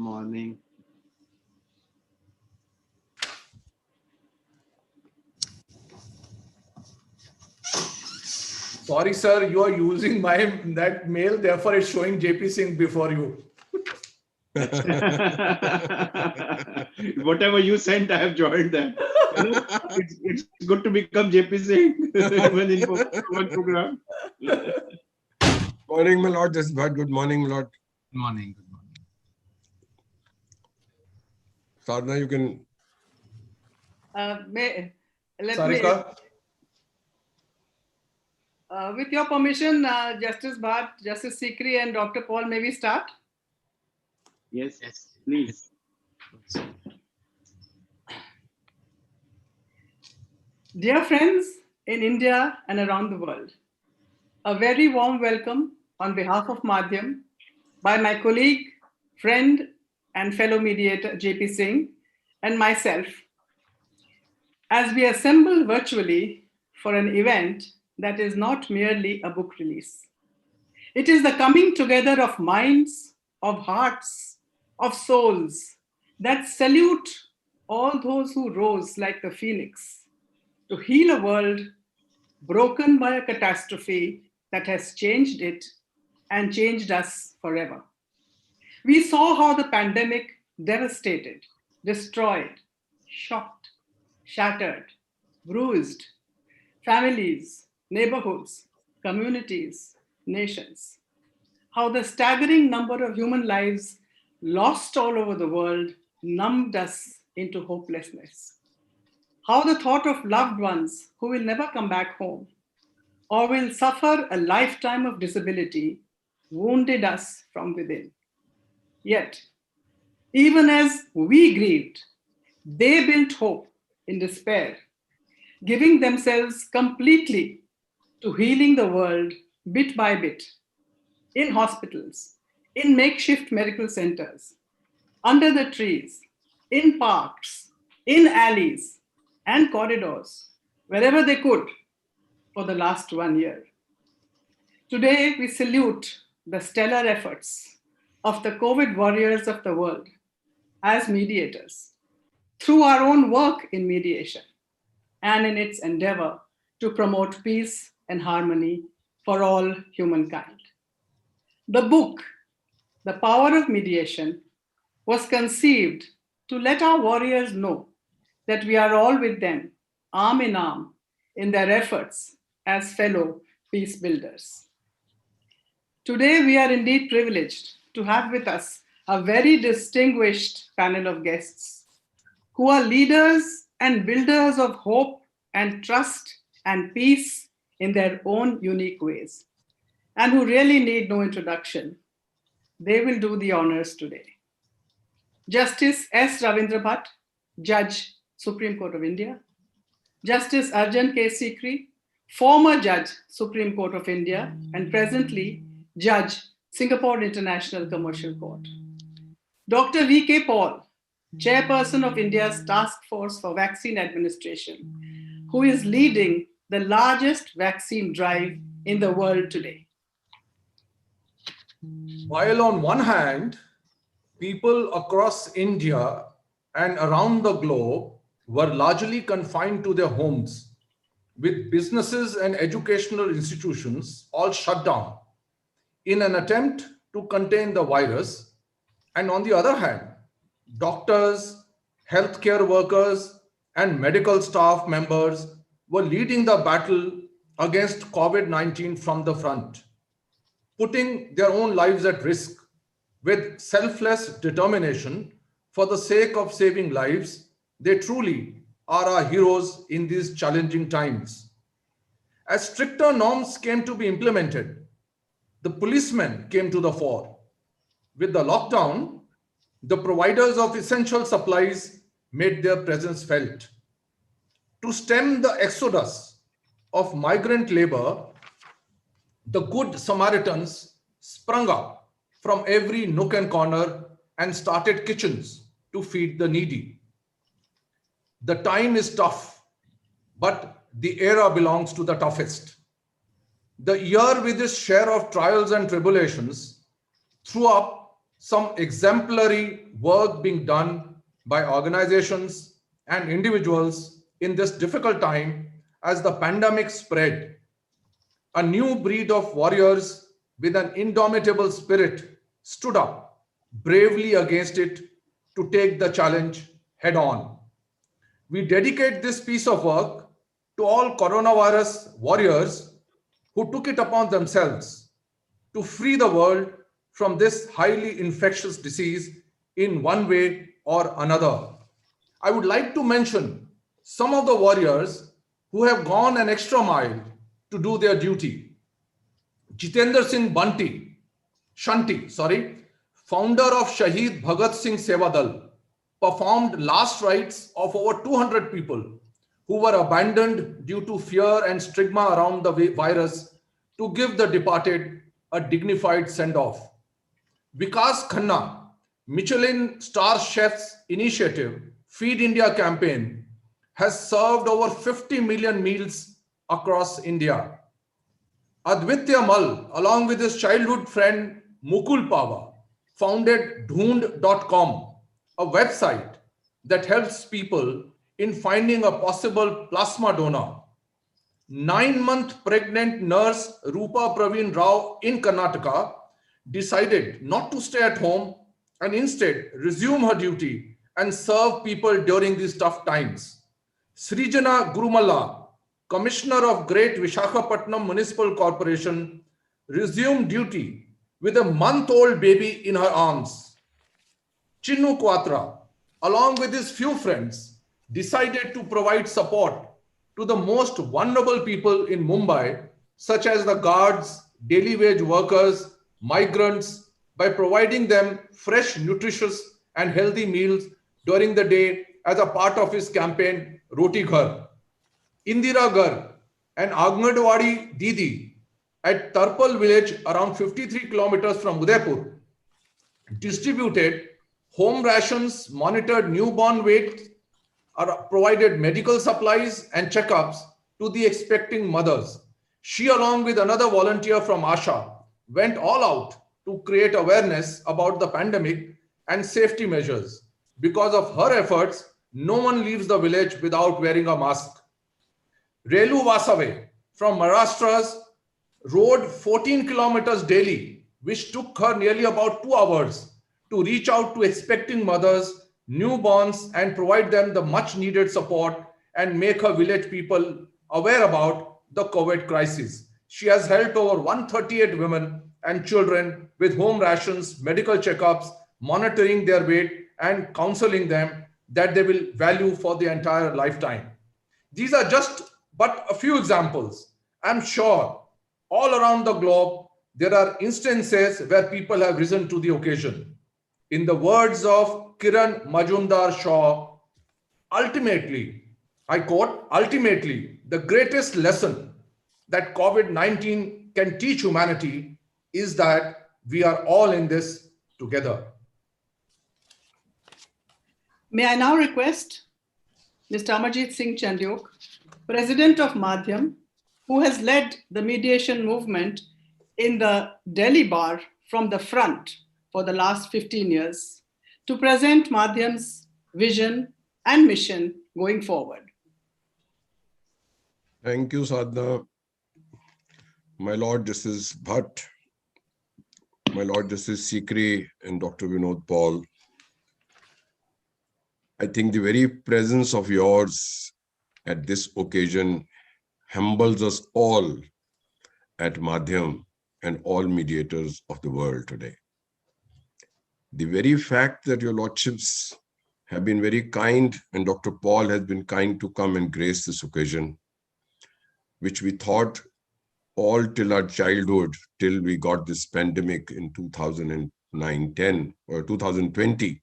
morning. Sorry, sir, you are using that mail, therefore it's showing JP Singh before you. Whatever you sent, I have joined them. It's good to become JP Singh even in one program. Morning, my lord. Just good morning, my lord. Good morning. Good morning. Sadhana, you can. Sarika? With your permission, Justice Bhatt, Justice Sikri, and Dr. Paul, may we start? Yes, please. Dear friends in India and around the world, a very warm welcome on behalf of Madhyam by my colleague, friend, and fellow mediator JP Singh and myself, as we assemble virtually for an event that is not merely a book release. It is the coming together of minds, of hearts, of souls that salute all those who rose like the phoenix to heal a world broken by a catastrophe that has changed it and changed us forever. We saw how the pandemic devastated, destroyed, shocked, shattered, bruised families, neighborhoods, communities, nations. How the staggering number of human lives lost all over the world numbed us into hopelessness. How the thought of loved ones who will never come back home or will suffer a lifetime of disability wounded us from within. Yet, even as we grieved, they built hope in despair, giving themselves completely to healing the world bit by bit, in hospitals, in makeshift medical centers, under the trees, in parks, in alleys, and corridors, wherever they could for the last 1 year. Today, we salute the stellar efforts of the COVID warriors of the world as mediators through our own work in mediation and in its endeavor to promote peace and harmony for all humankind. The book, The Power of Mediation, was conceived to let our warriors know that we are all with them, arm in arm, in their efforts as fellow peace builders. Today, we are indeed privileged to have with us a very distinguished panel of guests who are leaders and builders of hope and trust and peace in their own unique ways, and who really need no introduction. They will do the honors today. Justice S. Ravindra Bhatt, Judge, Supreme Court of India. Justice Arjan K. Sikri, former Judge, Supreme Court of India, and presently Judge, Singapore International Commercial Court. Dr. V.K. Paul, Chairperson of India's Task Force for Vaccine Administration, who is leading the largest vaccine drive in the world today. While on one hand, people across India and around the globe were largely confined to their homes, with businesses and educational institutions all shut down in an attempt to contain the virus. And on the other hand, doctors, healthcare workers, and medical staff members were leading the battle against COVID-19 from the front, putting their own lives at risk with selfless determination for the sake of saving lives. They truly are our heroes in these challenging times. As stricter norms came to be implemented, the policemen came to the fore. With the lockdown, the providers of essential supplies made their presence felt. To stem the exodus of migrant labor, the good Samaritans sprung up from every nook and corner and started kitchens to feed the needy. The time is tough, but the era belongs to the toughest. The year with its share of trials and tribulations threw up some exemplary work being done by organizations and individuals in this difficult time as the pandemic spread. A new breed of warriors with an indomitable spirit stood up bravely against it to take the challenge head on. We dedicate this piece of work to all coronavirus warriors who took it upon themselves to free the world from this highly infectious disease in one way or another. I would like to mention some of the warriors who have gone an extra mile to do their duty. Jitendra Singh Shanti, founder of Shaheed Bhagat Singh Seva Dal, performed last rites of over 200 people who were abandoned due to fear and stigma around the virus to give the departed a dignified send-off. Vikas Khanna, Michelin star chef's initiative, Feed India campaign, has served over 50 million meals across India. Advitya Mal, along with his childhood friend Mukul Pava, founded Dhoond.com, a website that helps people in finding a possible plasma donor. 9-month pregnant nurse Rupa Praveen Rao in Karnataka decided not to stay at home and instead resume her duty and serve people during these tough times. Srijana Gurumalla, Commissioner of Great Vishakhapatnam Municipal Corporation, resumed duty with a month-old baby in her arms. Chinnu Quatra, along with his few friends, decided to provide support to the most vulnerable people in Mumbai, such as the guards, daily wage workers, migrants, by providing them fresh, nutritious, and healthy meals during the day as a part of his campaign, Roti Ghar. Indira Gar, an Anganwadi Didi at Tarpal village around 53 kilometers from Udaipur, distributed home rations, monitored newborn weight, provided medical supplies and checkups to the expecting mothers. She, along with another volunteer from Asha, went all out to create awareness about the pandemic and safety measures. Because of her efforts, no one leaves the village without wearing a mask. Relu Vasave from Maharashtra's rode 14 kilometers daily, which took her nearly about 2 hours to reach out to expecting mothers, newborns, and provide them the much needed support and make her village people aware about the COVID crisis. She has helped over 138 women and children with home rations, medical checkups, monitoring their weight, and counseling them that they will value for the entire lifetime. These are just but a few examples. I'm sure all around the globe, there are instances where people have risen to the occasion. In the words of Kiran Majumdar Shaw, ultimately, I quote, ultimately, the greatest lesson that COVID-19 can teach humanity is that we are all in this together. May I now request Mr. Amarjit Singh Chandiok, President of Madhyam, who has led the mediation movement in the Delhi bar from the front for the last 15 years, to present Madhyam's vision and mission going forward. Thank you, Sadhna. My Lord Justice Bhatt, my Lord Justice Sikri, and Dr. Vinod Paul, I think the very presence of yours at this occasion humbles us all at Madhyam and all mediators of the world today. The very fact that your lordships have been very kind and Dr. Paul has been kind to come and grace this occasion, which we thought all till our childhood, till we got this pandemic in 2009-10 or 2020,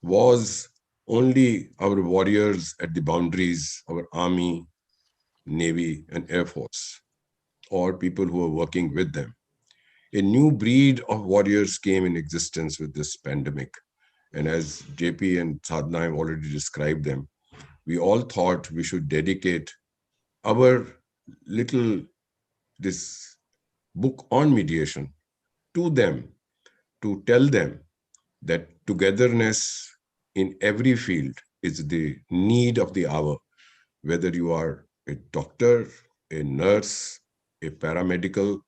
was only our warriors at the boundaries, our army, navy, and air force, or people who were working with them. A new breed of warriors came in existence with this pandemic. And as JP and Sadhna have already described them, we all thought we should dedicate our this book on mediation to them, to tell them that togetherness in every field is the need of the hour, whether you are a doctor, a nurse, a paramedical,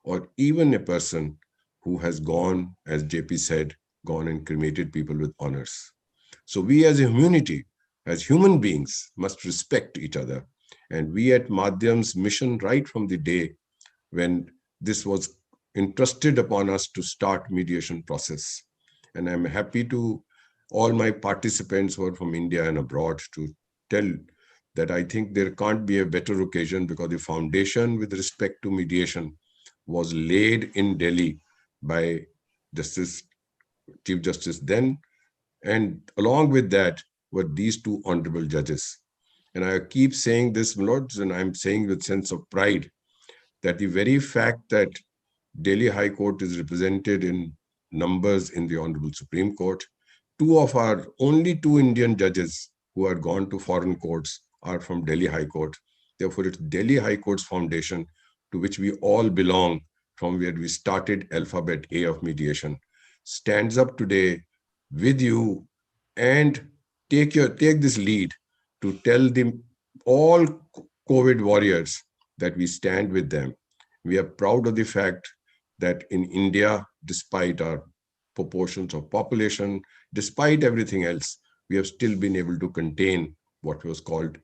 or even a person who has gone, as JP said, gone and cremated people with honors. So we as a community, as human beings, must respect each other. And we at Madhyam's mission, right from the day when this was entrusted upon us to start mediation process. And I'm happy to all my participants who are from India and abroad to tell that I think there can't be a better occasion, because the foundation with respect to mediation was laid in Delhi by Justice, Chief Justice then, and along with that were these two honorable judges. And I keep saying this, my lords, and I'm saying with sense of pride, that the very fact that Delhi High Court is represented in numbers in the Honorable Supreme Court, two of our only two Indian judges who are gone to foreign courts are from Delhi High Court. Therefore, it's Delhi High Court's foundation to which we all belong, from where we started alphabet A of mediation, stands up today with you and take this lead to tell them all COVID warriors that we stand with them. We are proud of the fact that in India, despite our proportions of population, despite everything else, we have still been able to contain what was called,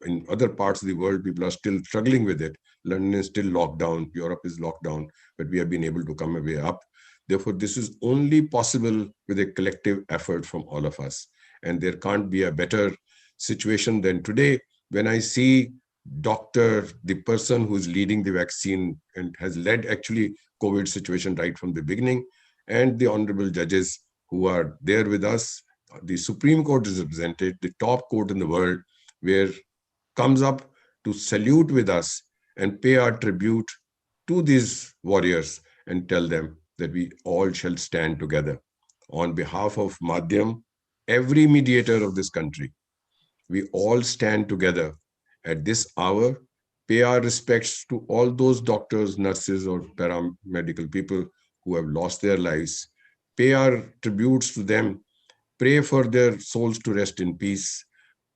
in other parts of the world, people are still struggling with it. London is still locked down, Europe is locked down, but we have been able to come a way up. Therefore, this is only possible with a collective effort from all of us. And there can't be a better situation than today when I see doctor, the person who is leading the vaccine and has led actually COVID situation right from the beginning, and the honorable judges who are there with us. The Supreme Court is represented, the top court in the world, where comes up to salute with us and pay our tribute to these warriors and tell them that we all shall stand together. On behalf of Madhyam, every mediator of this country, we all stand together at this hour, pay our respects to all those doctors, nurses, or paramedical people who have lost their lives, pay our tributes to them, pray for their souls to rest in peace,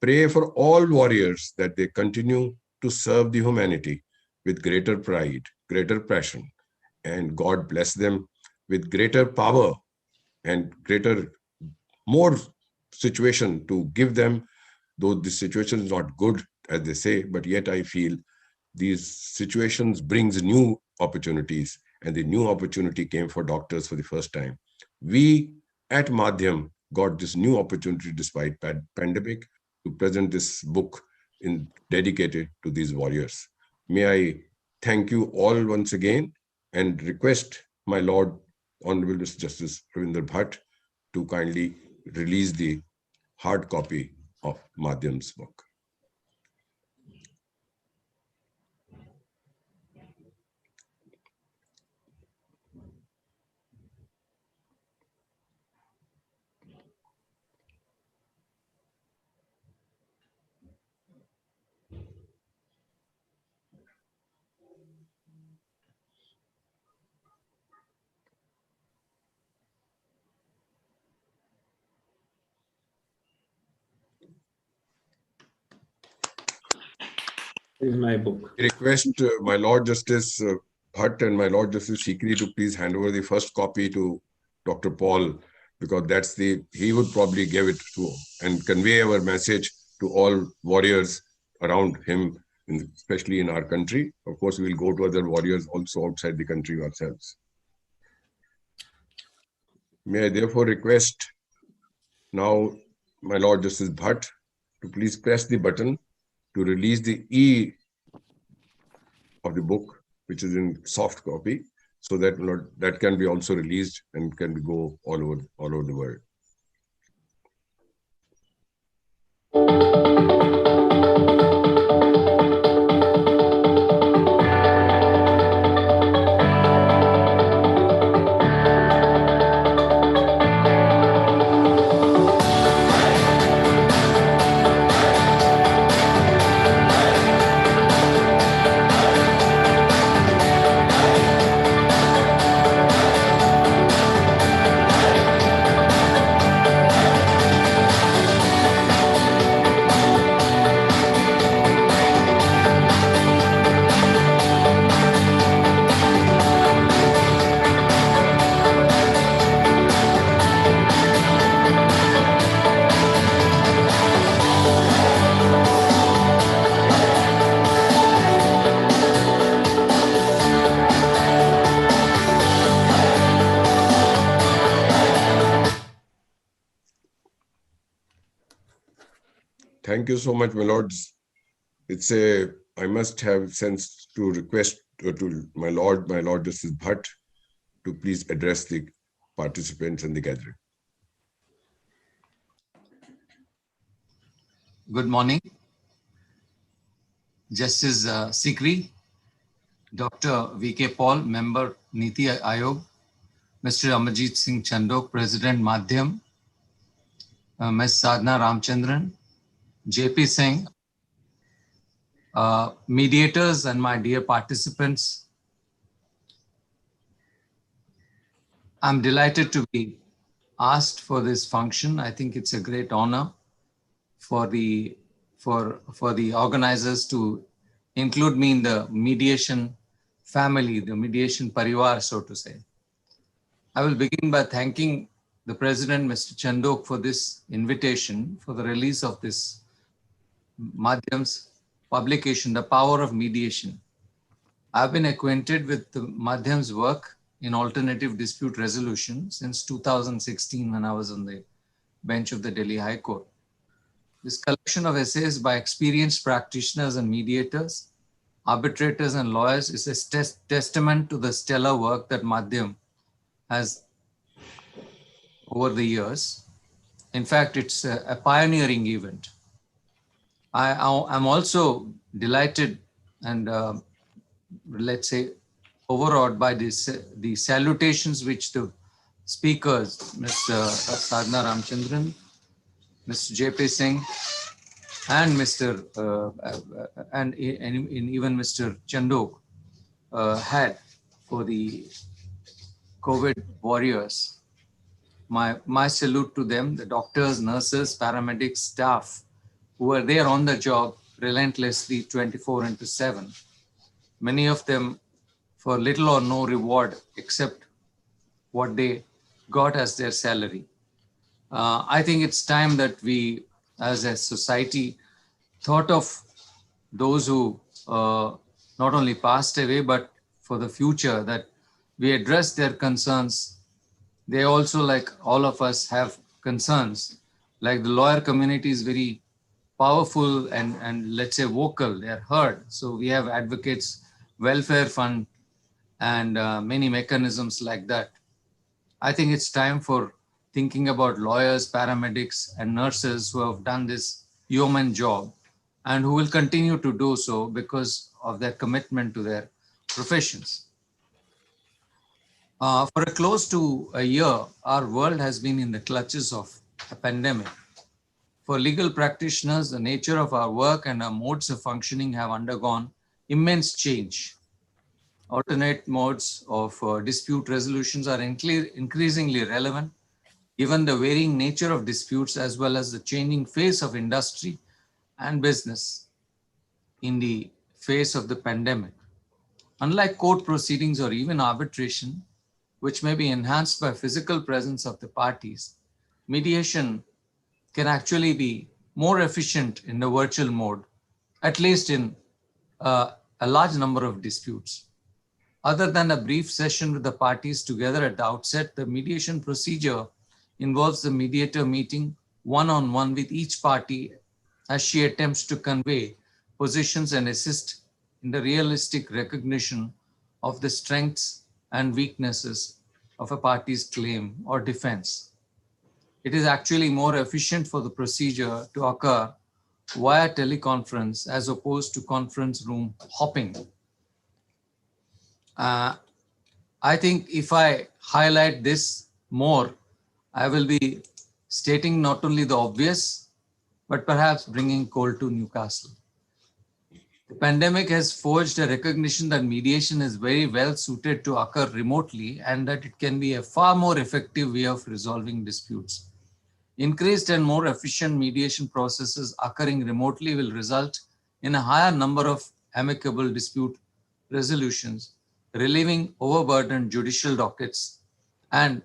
pray for all warriors that they continue to serve the humanity with greater pride, greater passion, and God bless them with greater power and greater, more situation to give them, though the situation is not good, as they say, but yet I feel these situations brings new opportunities, and the new opportunity came for doctors for the first time. We at Madhyam got this new opportunity despite pandemic to present this book dedicated to these warriors. May I thank you all once again and request my Lord Honorable Mr. Justice Ravinder Bhatt to kindly release the hard copy of Madhyam's book. This is my book. I request my Lord Justice Bhatt and my Lord Justice Sikri to please hand over the first copy to Dr. Paul, because he would probably give it to and convey our message to all warriors around him, especially in our country. Of course, we will go to other warriors also outside the country ourselves. May I therefore request now my Lord Justice Bhatt to please press the button to release the E of the book, which is in soft copy, so that that can be also released and can go all over the world. Thank you so much, my lords. I must have sense to request to my Lord Justice Bhatt to please address the participants in the gathering. Good morning. Justice Sikri, Dr. V.K. Paul, Member Niti Aayog, Mr. Amarjit Singh Chandok, President Madhyam, Ms. Sadhna Ramchandran, J.P. Singh, mediators and my dear participants. I'm delighted to be asked for this function. I think it's a great honor for the organizers to include me in the mediation family, the mediation parivar, so to say. I will begin by thanking the President, Mr. Chandok, for this invitation for the release of this Madhyam's publication, The Power of Mediation. I've been acquainted with the Madhyam's work in alternative dispute resolution since 2016 when I was on the bench of the Delhi High Court. This collection of essays by experienced practitioners and mediators, arbitrators and lawyers is a testament to the stellar work that Madhyam has over the years. In fact, it's a pioneering event. I'm also delighted and let's say overawed by the salutations which the speakers, Ms. Sadhna Ramchandran, Mr. J.P. Singh, and even Mr. Chandok had for the COVID warriors. My salute to them, the doctors, nurses, paramedics, staff who are there on the job relentlessly 24/7. Many of them for little or no reward except what they got as their salary. I think it's time that we as a society thought of those who not only passed away, but for the future, that we address their concerns. They also, like all of us, have concerns. Like the lawyer community is very powerful and let's say vocal, they're heard. So we have advocates, welfare fund, and many mechanisms like that. I think it's time for thinking about lawyers, paramedics, and nurses who have done this yeoman job and who will continue to do so because of their commitment to their professions. For close to a year, our world has been in the clutches of a pandemic. For legal practitioners, the nature of our work and our modes of functioning have undergone immense change. Alternate modes of dispute resolutions are increasingly relevant given the varying nature of disputes as well as the changing face of industry and business in the face of the pandemic. Unlike court proceedings or even arbitration, which may be enhanced by physical presence of the parties, mediation can actually be more efficient in the virtual mode, at least in a large number of disputes. Other than a brief session with the parties together at the outset, the mediation procedure involves the mediator meeting one-on-one with each party as she attempts to convey positions and assist in the realistic recognition of the strengths and weaknesses of a party's claim or defense. It is actually more efficient for the procedure to occur via teleconference as opposed to conference room hopping. I think if I highlight this more, I will be stating not only the obvious, but perhaps bringing coal to Newcastle. The pandemic has forged a recognition that mediation is very well suited to occur remotely and that it can be a far more effective way of resolving disputes. Increased and more efficient mediation processes occurring remotely will result in a higher number of amicable dispute resolutions, relieving overburdened judicial dockets and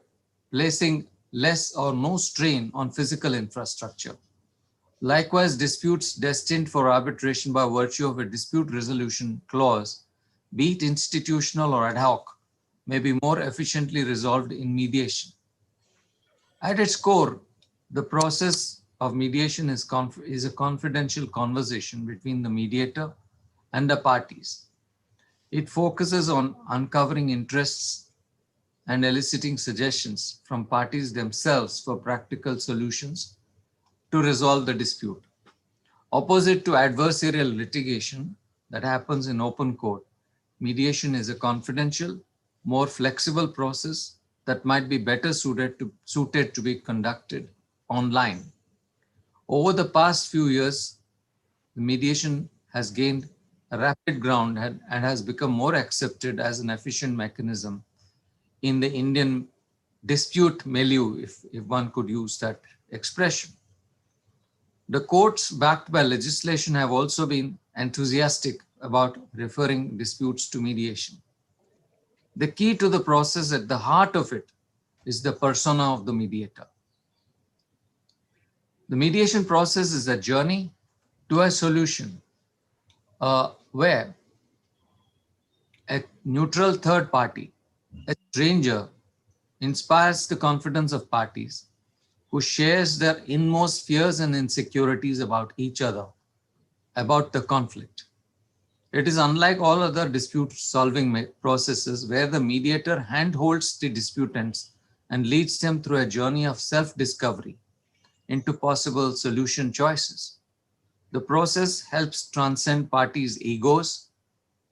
placing less or no strain on physical infrastructure. Likewise, disputes destined for arbitration by virtue of a dispute resolution clause, be it institutional or ad hoc, may be more efficiently resolved in mediation. At its core, the process of mediation is a confidential conversation between the mediator and the parties. It focuses on uncovering interests and eliciting suggestions from parties themselves for practical solutions to resolve the dispute. Opposite to adversarial litigation that happens in open court, mediation is a confidential, more flexible process that might be better suited to be conducted online. Over the past few years, the mediation has gained a rapid ground and has become more accepted as an efficient mechanism in the Indian dispute milieu, if one could use that expression. The courts backed by legislation have also been enthusiastic about referring disputes to mediation. The key to the process, at the heart of it, is the persona of the mediator. The mediation process is a journey to a solution where a neutral third party, a stranger, inspires the confidence of parties who shares their inmost fears and insecurities about each other, about the conflict. It is unlike all other dispute-solving processes where the mediator handholds the disputants and leads them through a journey of self-discovery into possible solution choices. The process helps transcend parties' egos,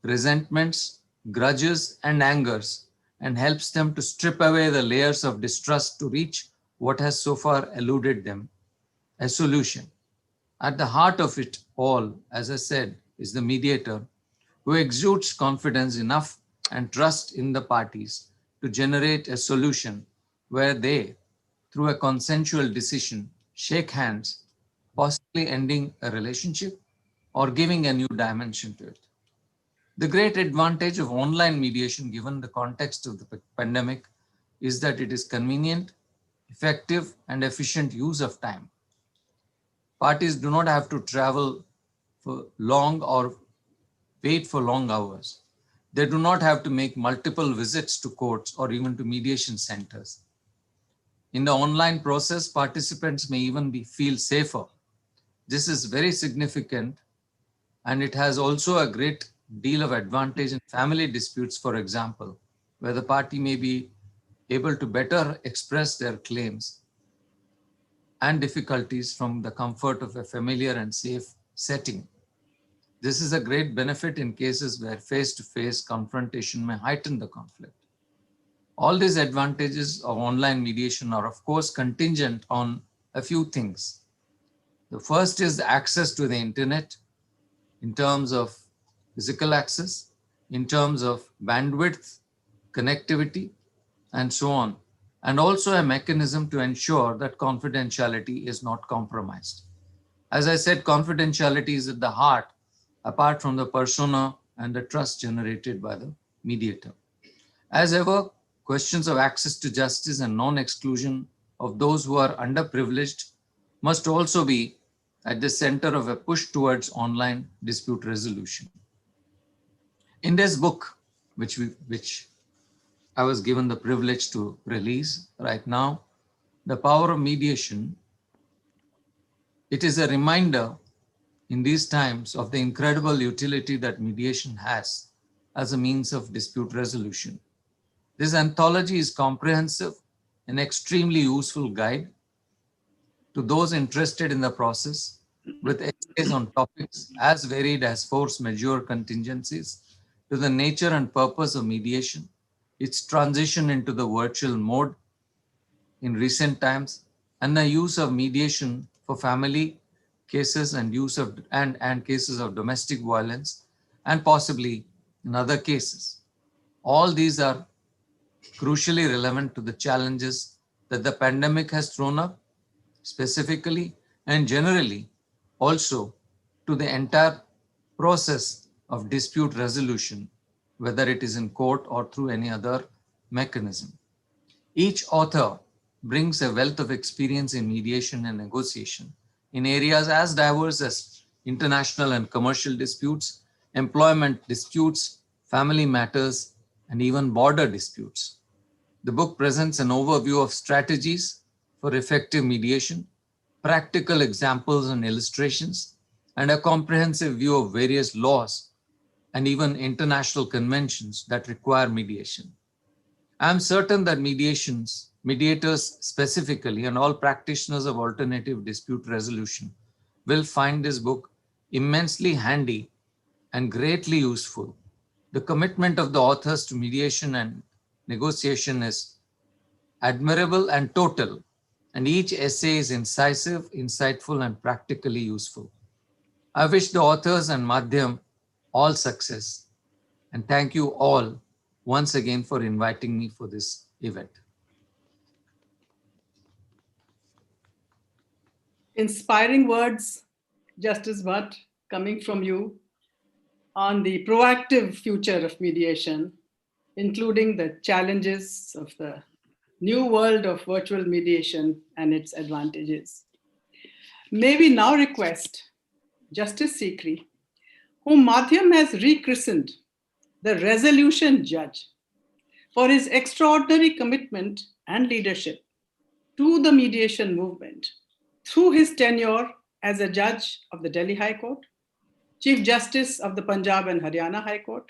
resentments, grudges, and angers, and helps them to strip away the layers of distrust to reach what has so far eluded them, a solution. At the heart of it all, as I said, is the mediator who exudes confidence enough and trust in the parties to generate a solution where they, through a consensual decision, shake hands, possibly ending a relationship or giving a new dimension to it. The great advantage of online mediation, given the context of the pandemic, is that it is convenient, effective, and efficient use of time. Parties do not have to travel for long or wait for long hours. They do not have to make multiple visits to courts or even to mediation centers. In the online process, participants may even feel safer. This is very significant, and it has also a great deal of advantage in family disputes, for example, where the party may be able to better express their claims and difficulties from the comfort of a familiar and safe setting. This is a great benefit in cases where face-to-face confrontation may heighten the conflict. All these advantages of online mediation are, of course, contingent on a few things. The first is access to the internet in terms of physical access, in terms of bandwidth, connectivity, and so on, and also a mechanism to ensure that confidentiality is not compromised. As I said, confidentiality is at the heart, apart from the persona and the trust generated by the mediator. As ever, questions of access to justice and non-exclusion of those who are underprivileged must also be at the center of a push towards online dispute resolution. In this book, which I was given the privilege to release right now, The Power of Mediation, it is a reminder in these times of the incredible utility that mediation has as a means of dispute resolution. This anthology is comprehensive, an extremely useful guide to those interested in the process, with essays on topics as varied as force majeure contingencies, to the nature and purpose of mediation, its transition into the virtual mode in recent times, and the use of mediation for family cases and and cases of domestic violence, and possibly in other cases. All these are crucially relevant to the challenges that the pandemic has thrown up, specifically and generally also to the entire process of dispute resolution, whether it is in court or through any other mechanism. Each author brings a wealth of experience in mediation and negotiation in areas as diverse as international and commercial disputes, employment disputes, family matters, and even border disputes. The book presents an overview of strategies for effective mediation, practical examples and illustrations, and a comprehensive view of various laws and even international conventions that require mediation. I am certain that mediators specifically, and all practitioners of alternative dispute resolution will find this book immensely handy and greatly useful. The commitment of the authors to mediation and negotiation is admirable and total, and each essay is incisive, insightful, and practically useful. I wish the authors and Madhyam all success, and thank you all once again for inviting me for this event. Inspiring words, Justice Bhatt, coming from you on the proactive future of mediation, including the challenges of the new world of virtual mediation and its advantages. May we now request Justice Sikri, whom Madhyam has rechristened the resolution judge, for his extraordinary commitment and leadership to the mediation movement through his tenure as a judge of the Delhi High Court, Chief Justice of the Punjab and Haryana High Court,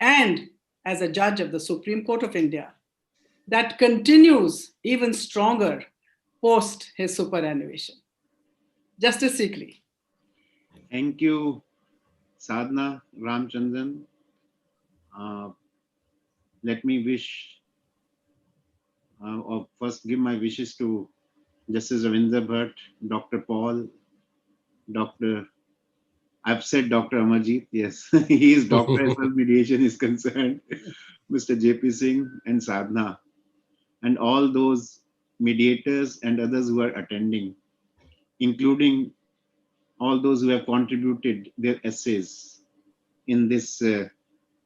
and as a judge of the Supreme Court of India, that continues even stronger post his superannuation. Justice Sikri. Thank you, Sadhana Ramchandran. Let me wish, or first give my wishes to Justice Ravinder Bhatt, Dr. Paul, I've said Dr. Amarjeet, yes, he is doctor as far as mediation is concerned, Mr. JP Singh and Sadhana, and all those mediators and others who are attending, including all those who have contributed their essays in this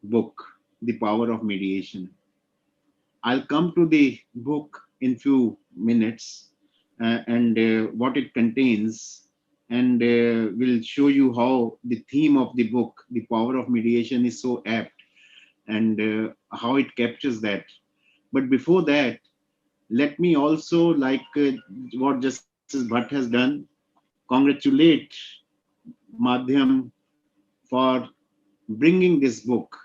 book, The Power of Mediation. I'll come to the book in few minutes and what it contains, and will show you how the theme of the book, The Power of Mediation, is so apt, and how it captures that. But before that, let me also, like what Justice Bhatt has done, congratulate Madhyam for bringing this book,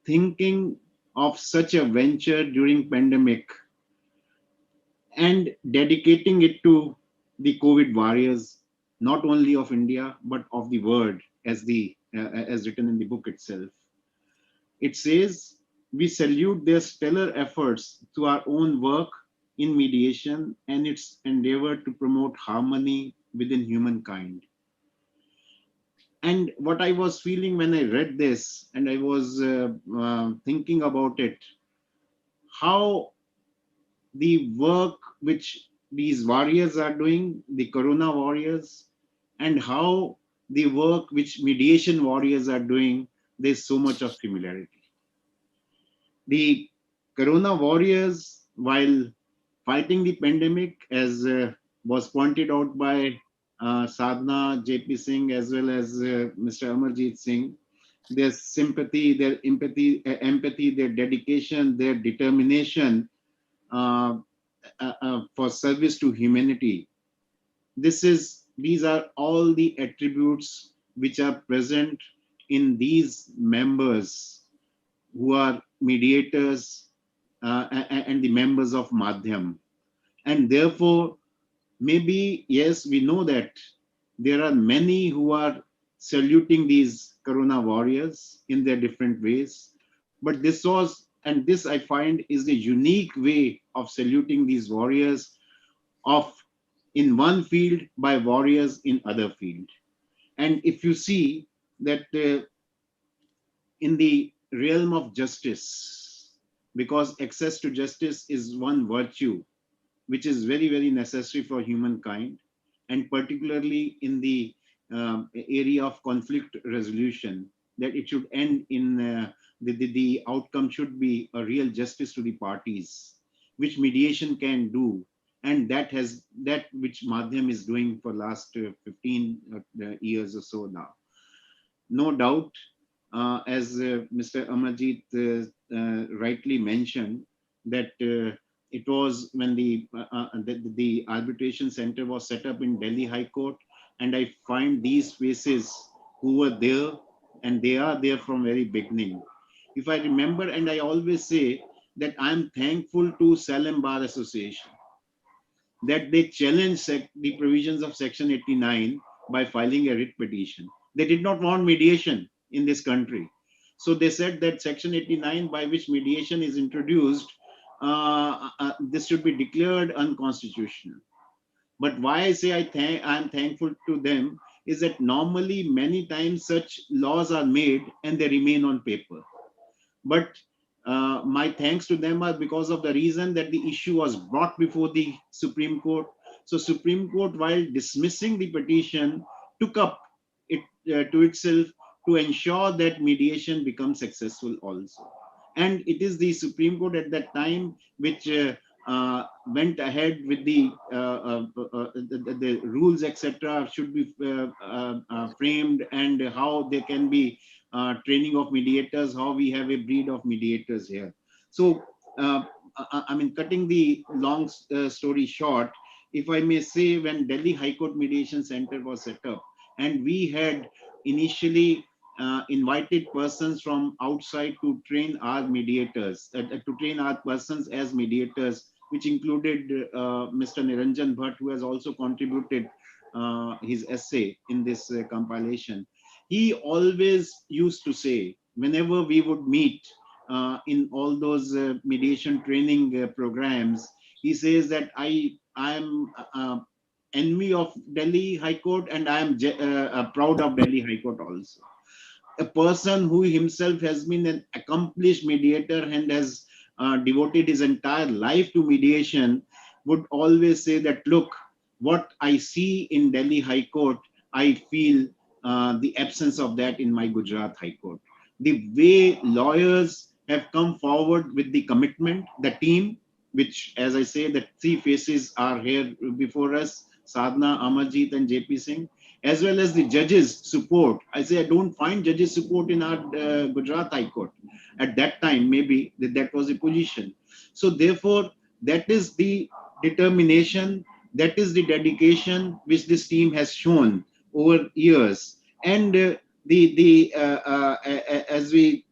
thinking of such a venture during pandemic and dedicating it to the COVID warriors, not only of India, but of the world, as written in the book itself. It says, we salute their stellar efforts to our own work in mediation and its endeavor to promote harmony within humankind. And what I was feeling when I read this, and I was thinking about it, how the work which these warriors are doing, the Corona warriors, and how the work which mediation warriors are doing, there's so much of similarity. The Corona warriors, while fighting the pandemic, as was pointed out by Sadhana, JP Singh, as well as Mr. Amarjeet Singh, their sympathy, their empathy, their dedication, their determination for service to humanity. These are all the attributes which are present in these members who are mediators and the members of Madhyam. And therefore, maybe, yes, we know that there are many who are saluting these Corona warriors in their different ways. But this I find, is a unique way of saluting these warriors in one field by warriors in other field. And if you see that in the realm of justice, because access to justice is one virtue which is very, very necessary for humankind, and particularly in the area of conflict resolution, that it should end in the outcome should be a real justice to the parties, which mediation can do, and that which Madhyam is doing for last 15 years or so now. No doubt, as Mr. Amarjeet rightly mentioned, that it was when the arbitration center was set up in Delhi High Court, and I find these faces who were there, and they are there from very beginning. If I remember, and I always say that I'm thankful to Salem Bar Association that they challenged the provisions of Section 89 by filing a writ petition. They did not want mediation in this country. So they said that Section 89, by which mediation is introduced, this should be declared unconstitutional. But why I say I'm thankful to them is that normally many times such laws are made and they remain on paper. But my thanks to them are because of the reason that the issue was brought before the Supreme Court. So Supreme Court, while dismissing the petition, took up it to itself to ensure that mediation becomes successful also. And it is the Supreme Court at that time which went ahead with the rules, etc., should be framed, and how they can be training of mediators, how we have a breed of mediators here. So, I mean, cutting the long story short, if I may say, when Delhi High Court Mediation Center was set up, and we had initially invited persons from outside to train our mediators, to train our persons as mediators, which included Mr. Niranjan Bhatt, who has also contributed his essay in this compilation. He always used to say, whenever we would meet in all those mediation training programs, he says that I am envy of Delhi High Court, and I am proud of Delhi High Court also. A person who himself has been an accomplished mediator and has devoted his entire life to mediation would always say that, look, what I see in Delhi High Court, I feel the absence of that in my Gujarat High Court. The way lawyers have come forward with the commitment, the team, which, as I say, the three faces are here before us, Sadhna, Amarjeet, and JP Singh, as well as the judges' support. I say I don't find judges' support in our Gujarat High Court. At that time, maybe that was the position. So therefore, that is the determination, that is the dedication which this team has shown over years. And as we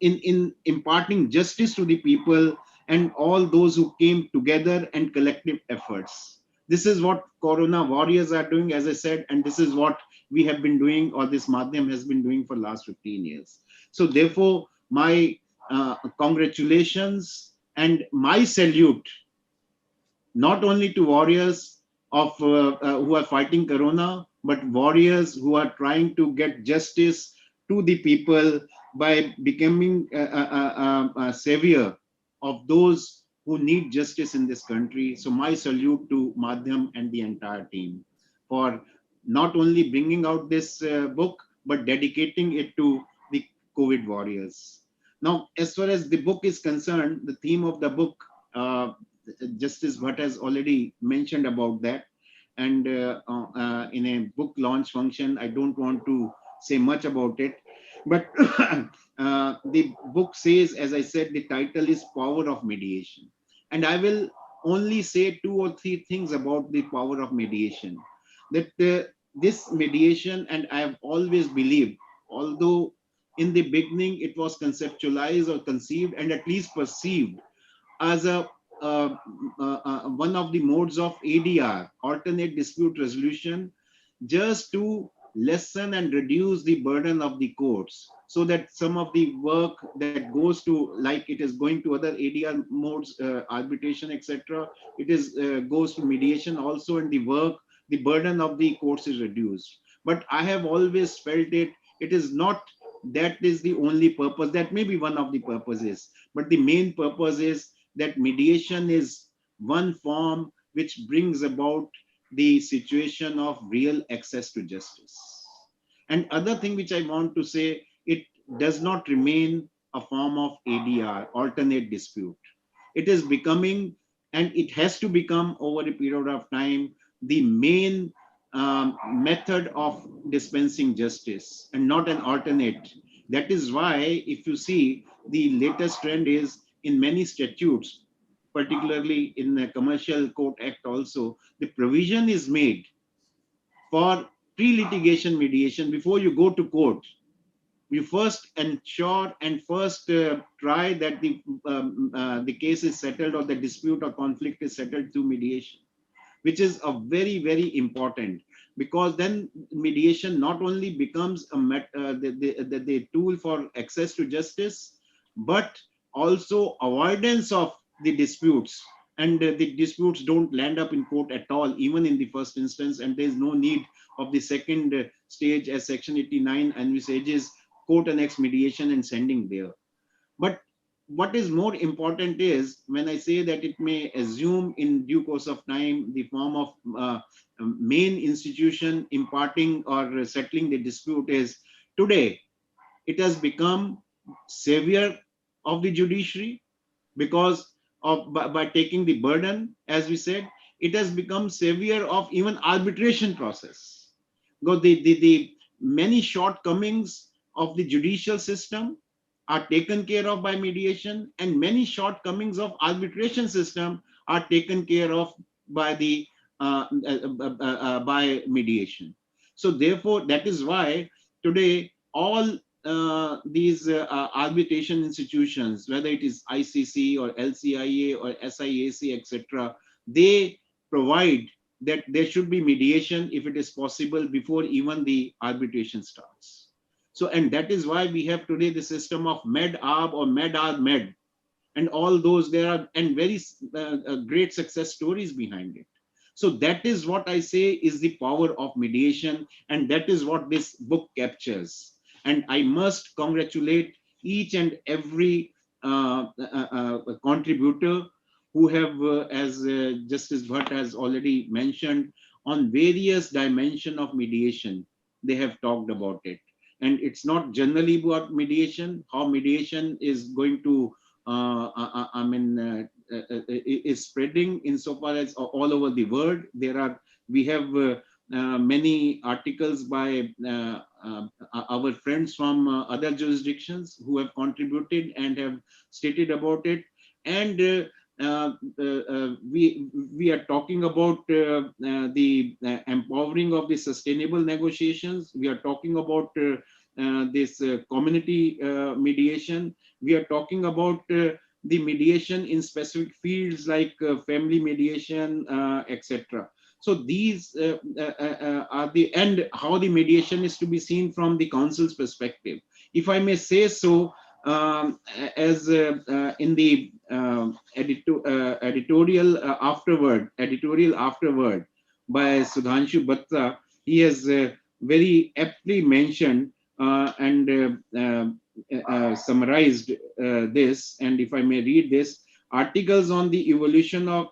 in imparting justice to the people and all those who came together and collective efforts. This is what Corona warriors are doing, as I said, and this is what we have been doing, or this Madhyam has been doing for the last 15 years. So therefore, my congratulations and my salute, not only to warriors of who are fighting Corona, but warriors who are trying to get justice to the people by becoming a savior of those who need justice in this country. So my salute to Madhyam and the entire team for not only bringing out this book, but dedicating it to the COVID warriors. Now, as far as the book is concerned, the theme of the book, Justice Bhatt has already mentioned about that. And in a book launch function, I don't want to say much about it. But the book says, as I said, the title is Power of Mediation. And I will only say 2 or 3 things about the power of mediation. That this mediation, and I have always believed, although in the beginning it was conceptualized or conceived and at least perceived as a one of the modes of ADR, alternate dispute resolution, just to lessen and reduce the burden of the courts, so that some of the work that goes to, like it is going to other ADR modes, arbitration, etc., it is goes to mediation also, and the burden of the courts is reduced. But I have always felt it is not that is the only purpose. That may be one of the purposes, but the main purpose is that mediation is one form which brings about the situation of real access to justice. And other thing which I want to say, it does not remain a form of ADR, alternate dispute. It is becoming, and it has to become over a period of time, the main method of dispensing justice and not an alternate. That is why, if you see, the latest trend is in many statutes, particularly in the Commercial Court Act also, the provision is made for pre-litigation mediation. Before you go to court, you first ensure and first try that the case is settled, or the dispute or conflict is settled through mediation, which is a very, very important, because then mediation not only becomes the tool for access to justice, but also avoidance of the disputes. And the disputes don't land up in court at all, even in the first instance, and there's no need of the second stage, as Section 89 envisages, court annexed mediation and sending there. But what is more important is, when I say that it may assume in due course of time the form of main institution imparting or settling the dispute, is today it has become savior of the judiciary, because of by taking the burden, as we said, it has become savior of even arbitration process. Because the many shortcomings of the judicial system are taken care of by mediation, and many shortcomings of arbitration system are taken care of by the by mediation. So therefore, that is why today all these arbitration institutions, whether it is ICC or LCIA or SIAC, etc., they provide that there should be mediation, if it is possible, before even the arbitration starts. So, and that is why we have today the system of med-arb or med-arb-med, and all those there are, and very great success stories behind it. So that is what I say is the power of mediation, and that is what this book captures. And I must congratulate each and every contributor who have, as Justice Bhatt has already mentioned, on various dimensions of mediation. They have talked about it. And it's not generally about mediation, how mediation is going to, is spreading insofar as all over the world. We have many articles by our friends from other jurisdictions who have contributed and have stated about it. And we are talking about the empowering of the sustainable negotiations. We are talking about this community mediation. We are talking about the mediation in specific fields like family mediation, etc. So these are the, and how the mediation is to be seen from the council's perspective. If I may say so, as in the editorial afterward by Sudhanshu Batra, he has very aptly mentioned and summarized this. And if I may read this: articles on the evolution of,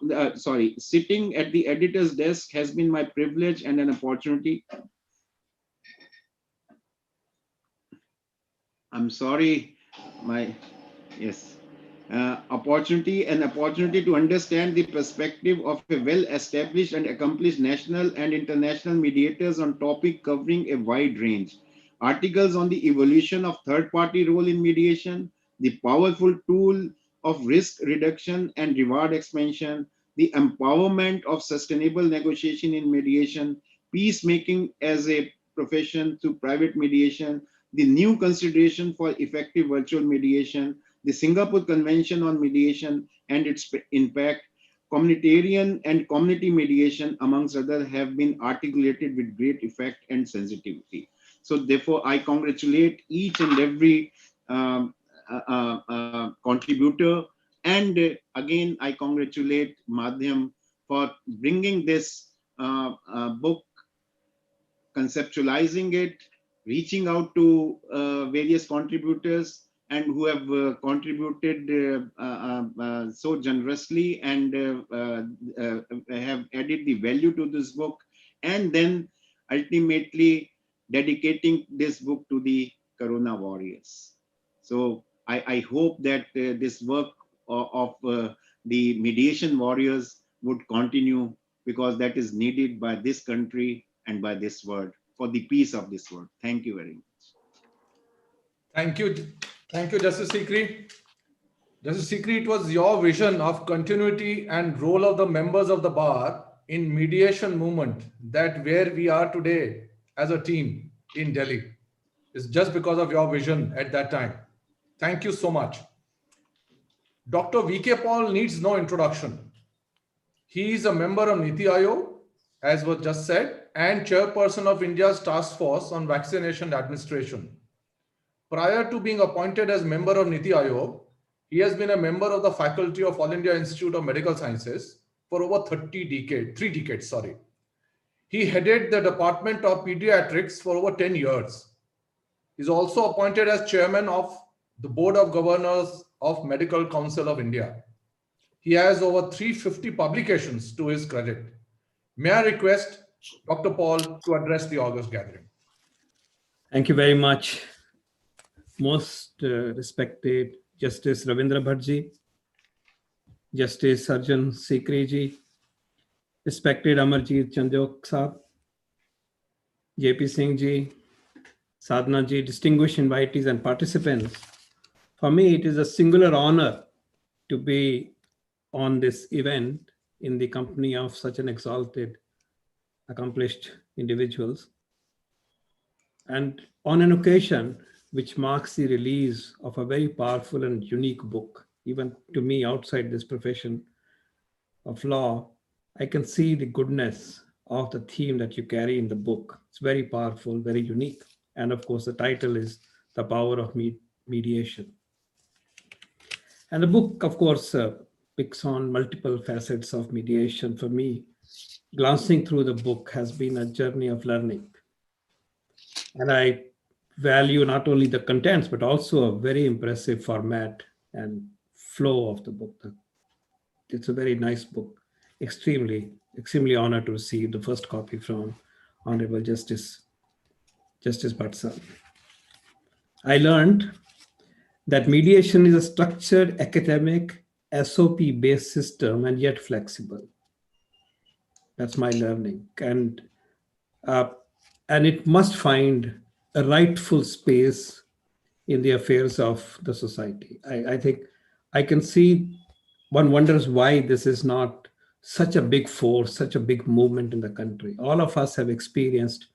sitting at the editor's desk has been my privilege and an opportunity. I'm sorry, yes. Opportunity to understand the perspective of a well-established and accomplished national and international mediators on topic covering a wide range. Articles on the evolution of third-party role in mediation, the powerful tool of risk reduction and reward expansion, the empowerment of sustainable negotiation in mediation, peacemaking as a profession through private mediation, the new consideration for effective virtual mediation, the Singapore Convention on Mediation and its impact, communitarian and community mediation, amongst others, have been articulated with great effect and sensitivity. So therefore, I congratulate each and every contributor. And again, I congratulate Madhyam for bringing this book, conceptualizing it, reaching out to various contributors, and who have contributed so generously and have added the value to this book, and then ultimately dedicating this book to the Corona warriors. So I hope that this work of the mediation warriors would continue, because that is needed by this country and by this world, for the peace of this world. Thank you very much. Thank you. Thank you, Justice Sikri. Justice Sikri, it was your vision of continuity and role of the members of the bar in mediation movement that where we are today as a team in Delhi is just because of your vision at that time. Thank you so much. Dr. V.K. Paul needs no introduction. He is a member of Niti Aayog, as was just said, and chairperson of India's Task Force on Vaccination Administration. Prior to being appointed as member of Niti Aayog, he has been a member of the faculty of All India Institute of Medical Sciences for over 3 decades. He headed the Department of Pediatrics for over 10 years. He is also appointed as chairman of the Board of Governors of Medical Council of India. He has over 350 publications to his credit. May I request Dr. Paul to address the August gathering? Thank you very much. Most respected Justice Ravindra Bhattji, Justice Sarjan Sikri ji, respected Amarjeet Chandok Saab, JP Singh ji, Sadhna ji, distinguished invitees and participants. For me, it is a singular honor to be on this event in the company of such an exalted, accomplished individuals. And on an occasion which marks the release of a very powerful and unique book, even to me outside this profession of law, I can see the goodness of the theme that you carry in the book. It's very powerful, very unique. And of course, the title is The Power of Mediation. And the book, of course, picks on multiple facets of mediation. For me, glancing through the book has been a journey of learning. And I value not only the contents, but also a very impressive format and flow of the book. It's a very nice book. Extremely honored to receive the first copy from Honorable Justice Bhatt. I learned that mediation is a structured, academic, SOP-based system and yet flexible. That's my learning. And it must find a rightful space in the affairs of the society. I think I can see, one wonders why this is not such a big force, such a big movement in the country. All of us have experienced,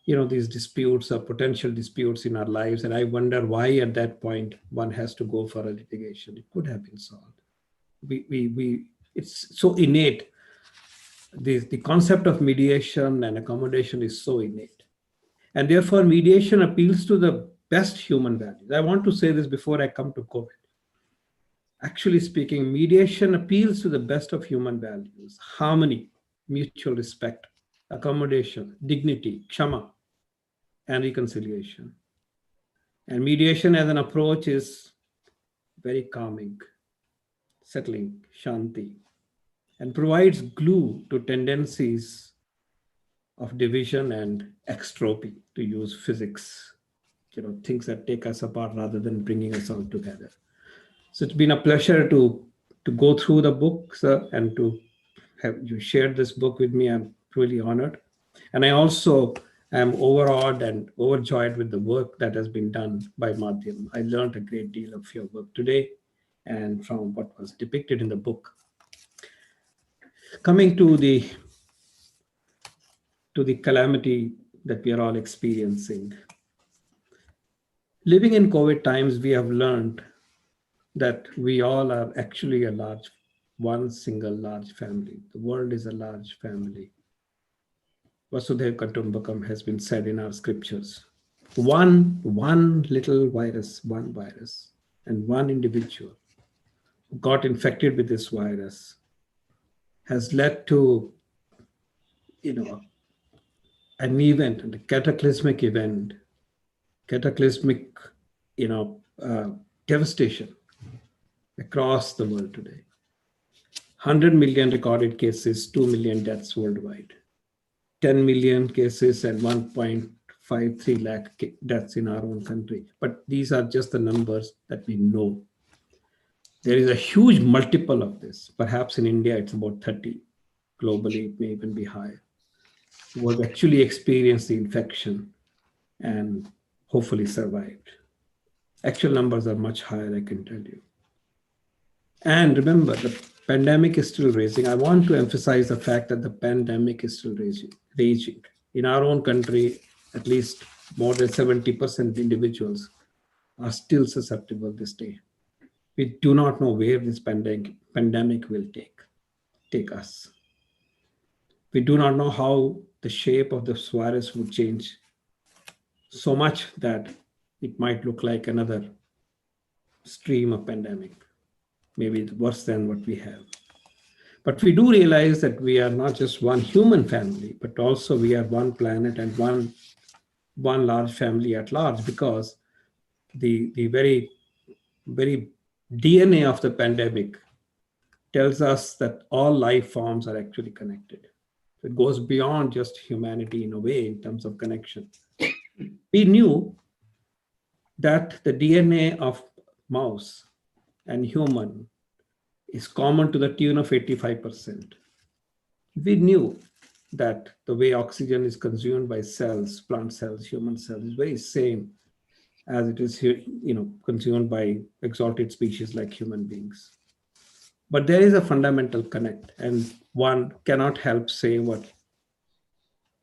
these disputes or potential disputes in our lives. And I wonder why at that point one has to go for a litigation. It could have been solved. It's so innate. The concept of mediation and accommodation is so innate. And therefore, mediation appeals to the best human values. I want to say this before I come to COVID. Actually speaking, mediation appeals to the best of human values: harmony, mutual respect, accommodation, dignity, kshama, and reconciliation. And mediation as an approach is very calming, settling, shanti, and provides glue to tendencies of division and extropy, to use physics, things that take us apart rather than bringing us all together. So it's been a pleasure to go through the book, sir, and to have you shared this book with me. I'm really honored. And I also am overawed and overjoyed with the work that has been done by Madhyam. I learned a great deal of your work today and from what was depicted in the book. Coming to the calamity that we are all experiencing. Living in COVID times, we have learned that we all are actually one single large family. The world is a large family. Vasudhaiva Kutumbakam has been said in our scriptures. One little virus, and one individual who got infected with this virus has led to, an event, a cataclysmic event, devastation across the world today. 100 million recorded cases, 2 million deaths worldwide. 10 million cases and 1.53 lakh deaths in our own country. But these are just the numbers that we know. There is a huge multiple of this. Perhaps in India, it's about 30. Globally, it may even be higher. Who have actually experienced the infection and hopefully survived. Actual numbers are much higher, I can tell you. And remember, the pandemic is still raging. I want to emphasize the fact that the pandemic is still raging. In our own country, at least more than 70% individuals are still susceptible this day. We do not know where this pandemic will take us. We do not know how the shape of this virus would change so much that it might look like another stream of pandemic, maybe worse than what we have. But we do realize that we are not just one human family, but also we are one planet and one large family at large, because the very DNA of the pandemic tells us that all life forms are actually connected. It goes beyond just humanity in a way in terms of connection. We knew that the DNA of mouse and human is common to the tune of 85%. We knew that the way oxygen is consumed by cells, plant cells, human cells, is very same as it is consumed by exalted species like human beings. But there is a fundamental connect, and one cannot help say what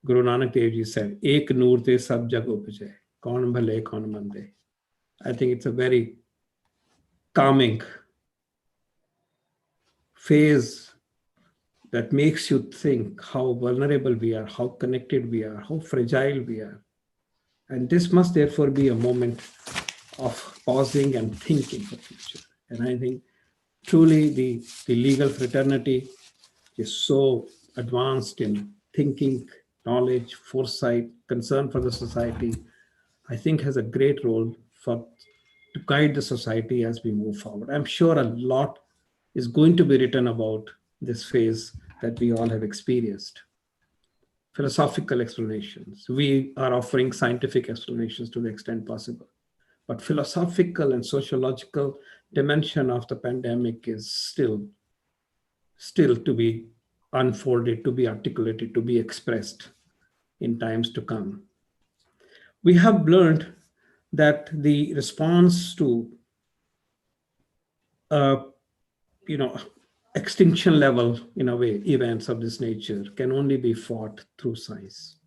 Guru Nanak Dev Ji said, Ek noor te sab jag upajai, kaun bhale kaun mande. I think it's a very calming phase that makes you think how vulnerable we are, how connected we are, how fragile we are. And this must therefore be a moment of pausing and thinking for future. And I think truly the legal fraternity is so advanced in thinking, knowledge, foresight, concern for the society, I think has a great role to guide the society as we move forward. I'm sure a lot is going to be written about this phase that we all have experienced. Philosophical explanations. We are offering scientific explanations to the extent possible. But philosophical and sociological dimension of the pandemic is still to be unfolded, to be articulated, to be expressed in times to come. We have learned that the response to extinction level, in a way, events of this nature can only be fought through science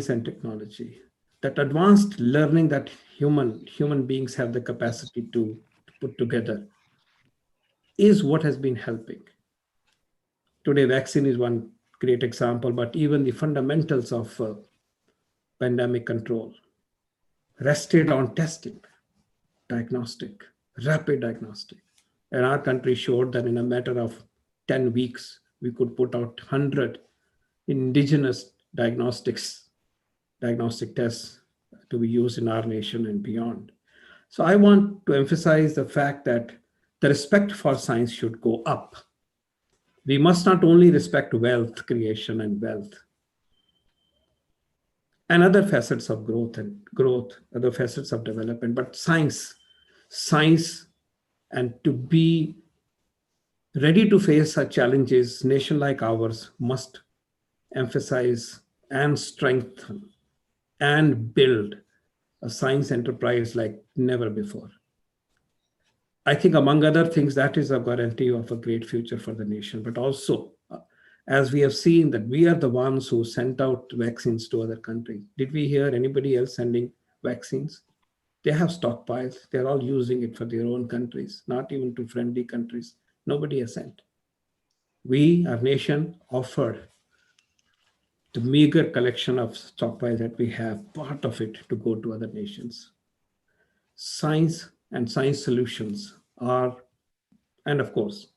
and technology. That advanced learning that human beings have the capacity to put together is what has been helping. Today, vaccine is one great example, but even the fundamentals of pandemic control rested on testing, diagnostic, rapid diagnostic. And our country showed that in a matter of 10 weeks, we could put out 100 indigenous diagnostic tests to be used in our nation and beyond. So I want to emphasize the fact that the respect for science should go up. We must not only respect wealth creation and wealth and other facets of growth, other facets of development, but science, and to be ready to face such challenges, nation like ours must emphasize and strengthen and build a science enterprise like never before. I think among other things, that is a guarantee of a great future for the nation, but also as we have seen that we are the ones who sent out vaccines to other countries. Did we hear anybody else sending vaccines? They have stockpiles. They're all using it for their own countries, not even to friendly countries. Nobody has sent. We, our nation, offered the meager collection of stockpiles that we have, part of it to go to other nations. Science and science solutions are, and of course,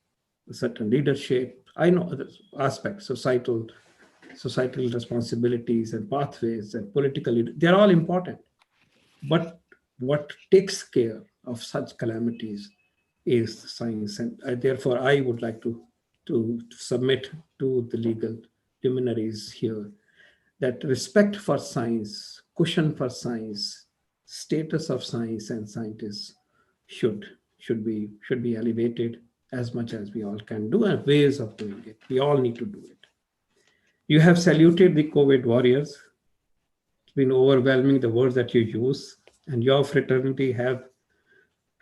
a certain leadership. I know other aspects, societal responsibilities and pathways and political, they're all important. But what takes care of such calamities is science. And therefore, I would like to submit to the legal luminaries here that respect for science, cushion for science, status of science and scientists should be elevated as much as we all can do, and ways of doing it. We all need to do it. You have saluted the COVID warriors. It's been overwhelming, the words that you use, and your fraternity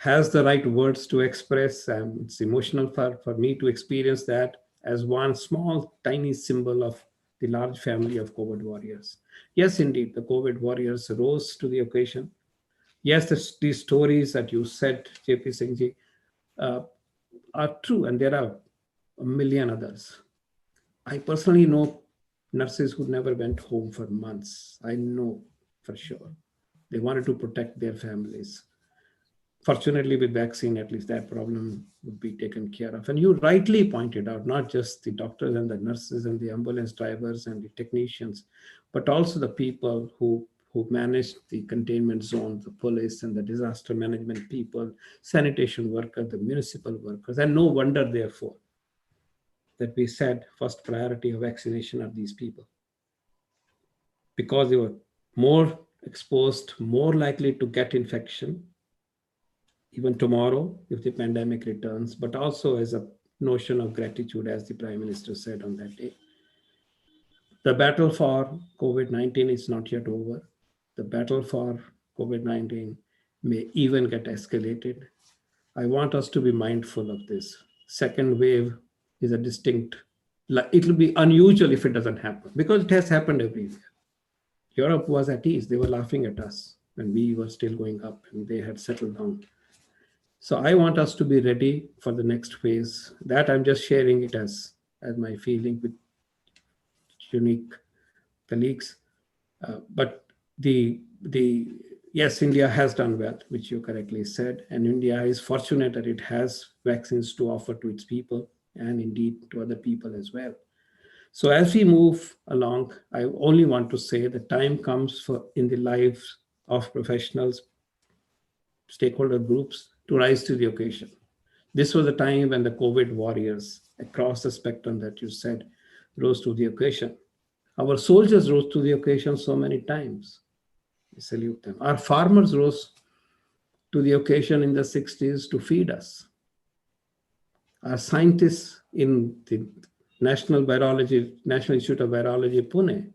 has the right words to express, and it's emotional for me to experience that as one small, tiny symbol of the large family of COVID warriors. Yes, indeed, the COVID warriors rose to the occasion. Yes, these stories that you said, JP Singhji, are true, and there are a million others. I personally know nurses who never went home for months. I know for sure. They wanted to protect their families. Fortunately, with vaccine, at least that problem would be taken care of. And you rightly pointed out, not just the doctors and the nurses and the ambulance drivers and the technicians, but also the people who managed the containment zone, the police and the disaster management people, sanitation workers, the municipal workers. And no wonder, therefore, that we said first priority of vaccination are these people, because they were more exposed, more likely to get infection, even tomorrow if the pandemic returns, but also as a notion of gratitude, as the Prime Minister said on that day. The battle for COVID-19 is not yet over. The battle for COVID-19 may even get escalated. I want us to be mindful of this. Second wave is a distinct, it will be unusual if it doesn't happen, because it has happened everywhere. Europe was at ease. They were laughing at us when we were still going up and they had settled down. So I want us to be ready for the next phase. That I'm just sharing it as my feeling with unique colleagues. But yes, India has done well, which you correctly said. And India is fortunate that it has vaccines to offer to its people and indeed to other people as well. So as we move along, I only want to say the time comes for in the lives of professionals, stakeholder groups to rise to the occasion. This was a time when the COVID warriors across the spectrum that you said rose to the occasion. Our soldiers rose to the occasion so many times. We salute them. Our farmers rose to the occasion in the 60s to feed us. Our scientists in the National Institute of Virology, Pune,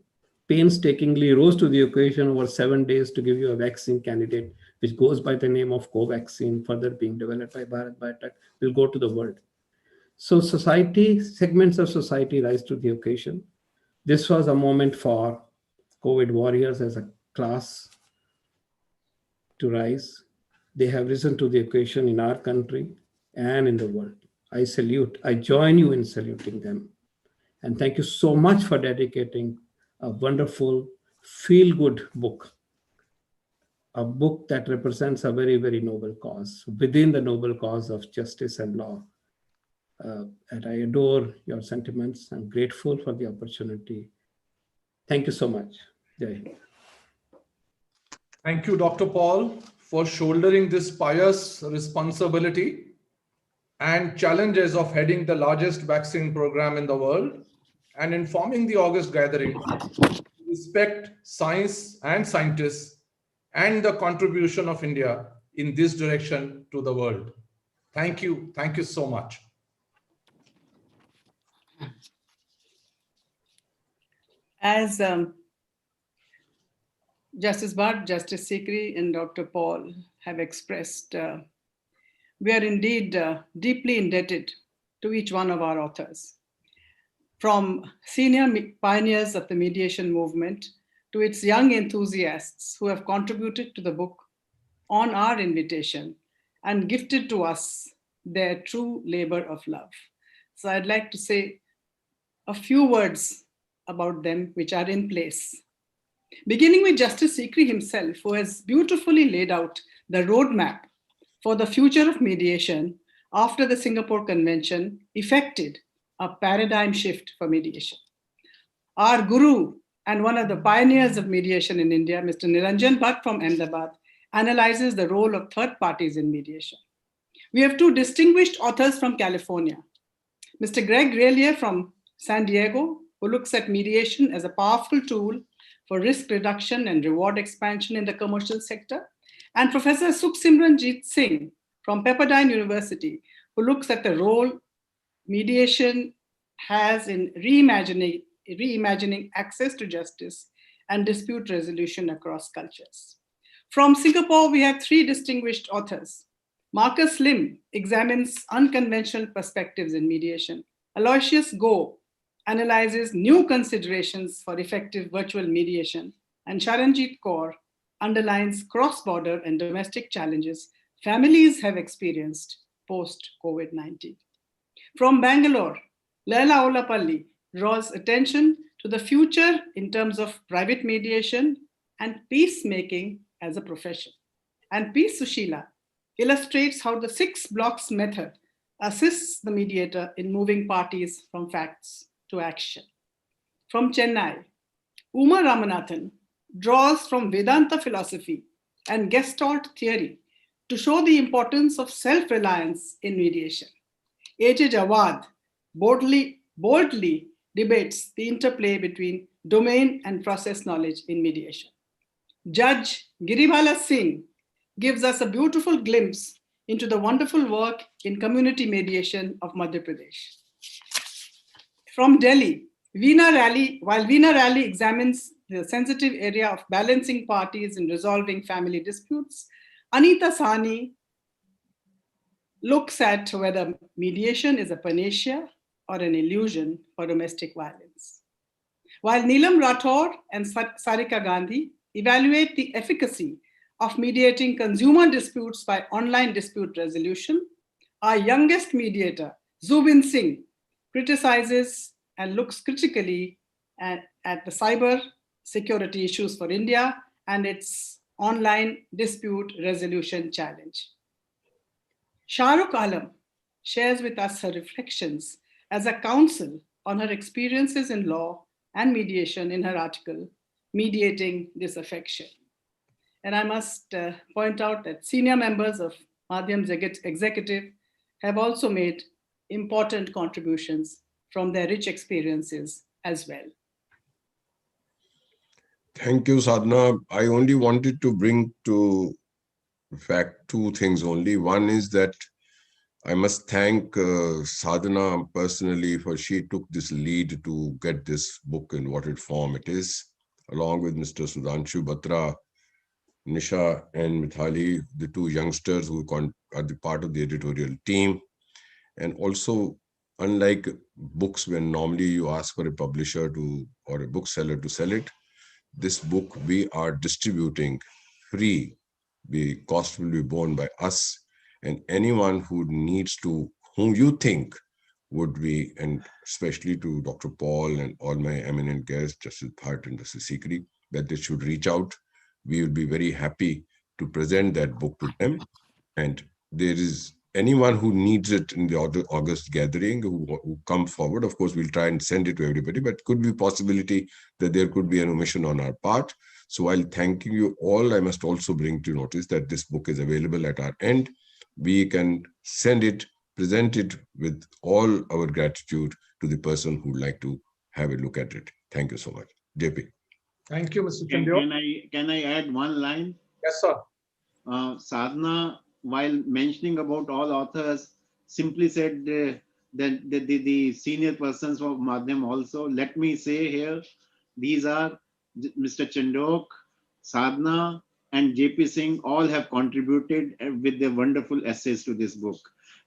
painstakingly rose to the occasion over 7 days to give you a vaccine candidate, which goes by the name of Covaxin, further being developed by Bharat Biotech, will go to the world. So society, segments of society rise to the occasion. This was a moment for COVID warriors as a class to rise. They have risen to the occasion in our country and in the world. I join you in saluting them. And thank you so much for dedicating a wonderful, feel-good book, a book that represents a very, very noble cause within the noble cause of justice and law. And I adore your sentiments. I'm grateful for the opportunity. Thank you so much. Jai Hind. Thank you, Dr. Paul, for shouldering this pious responsibility and challenges of heading the largest vaccine program in the world and informing the August gathering to respect science and scientists and the contribution of India in this direction to the world. Thank you. Thank you so much. As Justice Bhatt, Justice Sikri, and Dr. Paul have expressed, we are indeed deeply indebted to each one of our authors. From senior pioneers of the mediation movement to its young enthusiasts who have contributed to the book on our invitation and gifted to us their true labor of love. So I'd like to say a few words about them which are in place. Beginning with Justice Sikri himself, who has beautifully laid out the roadmap for the future of mediation after the Singapore Convention effected a paradigm shift for mediation. Our guru and one of the pioneers of mediation in India, Mr. Niranjan Bhatt from Ahmedabad, analyzes the role of third parties in mediation. We have two distinguished authors from California, Mr. Greg Relier from San Diego, who looks at mediation as a powerful tool for risk reduction and reward expansion in the commercial sector, and Professor Sukhsimranjit Singh from Pepperdine University, who looks at the role mediation has in reimagining access to justice and dispute resolution across cultures. From Singapore, we have three distinguished authors, Marcus Lim examines unconventional perspectives in mediation. Aloysius Go analyzes new considerations for effective virtual mediation. And Charanjit Kaur underlines cross-border and domestic challenges families have experienced post-COVID-19. From Bangalore, Laila Olapalli draws attention to the future in terms of private mediation and peacemaking as a profession. And P. Sushila illustrates how the 6 blocks method assists the mediator in moving parties from facts to action. From Chennai, Uma Ramanathan draws from Vedanta philosophy and Gestalt theory to show the importance of self-reliance in mediation. A.J. Jawad boldly debates the interplay between domain and process knowledge in mediation. Judge Giribala Singh gives us a beautiful glimpse into the wonderful work in community mediation of Madhya Pradesh. From Delhi, while Veena Rally examines the sensitive area of balancing parties in resolving family disputes, Anita Sani looks at whether mediation is a panacea or an illusion for domestic violence. While Neelam Rathore and Sarika Gandhi evaluate the efficacy of mediating consumer disputes by online dispute resolution, our youngest mediator, Zubin Singh, criticizes and looks critically at the cyber security issues for India and its online dispute resolution challenge. Shahrukh Alam shares with us her reflections as a counsel on her experiences in law and mediation in her article, Mediating Disaffection. And I must point out that senior members of Madhyam's executive have also made important contributions from their rich experiences as well. Thank you, Sadhana. I only wanted to bring to fact 2 things only. One is that I must thank Sadhana personally for she took this lead to get this book in what form it is, along with Mr. Sudhanshu Batra, Nisha and Mithali, the 2 youngsters who are the part of the editorial team. And also, unlike books when normally you ask for a publisher or a bookseller to sell it, this book we are distributing free. The cost will be borne by us, and anyone who whom you think would be, and especially to Dr. Paul and all my eminent guests, Justice Bhatt and Justice Sikri, that they should reach out. We will be very happy to present that book to them. And there is anyone who needs it in the August gathering who come forward. Of course, we'll try and send it to everybody, but could be possibility that there could be an omission on our part. So while thanking you all, I must also bring to notice that this book is available at our end. We can send it, present it with all our gratitude to the person who would like to have a look at it. Thank you so much. JP. Thank you, Mr. Chandyo. Can I add one line? Yes, sir. Sadhana, while mentioning about all authors, simply said that the senior persons of Madhyam also. Let me say here, these are Mr. Chandok, Sadhana, and JP Singh all have contributed with their wonderful essays to this book.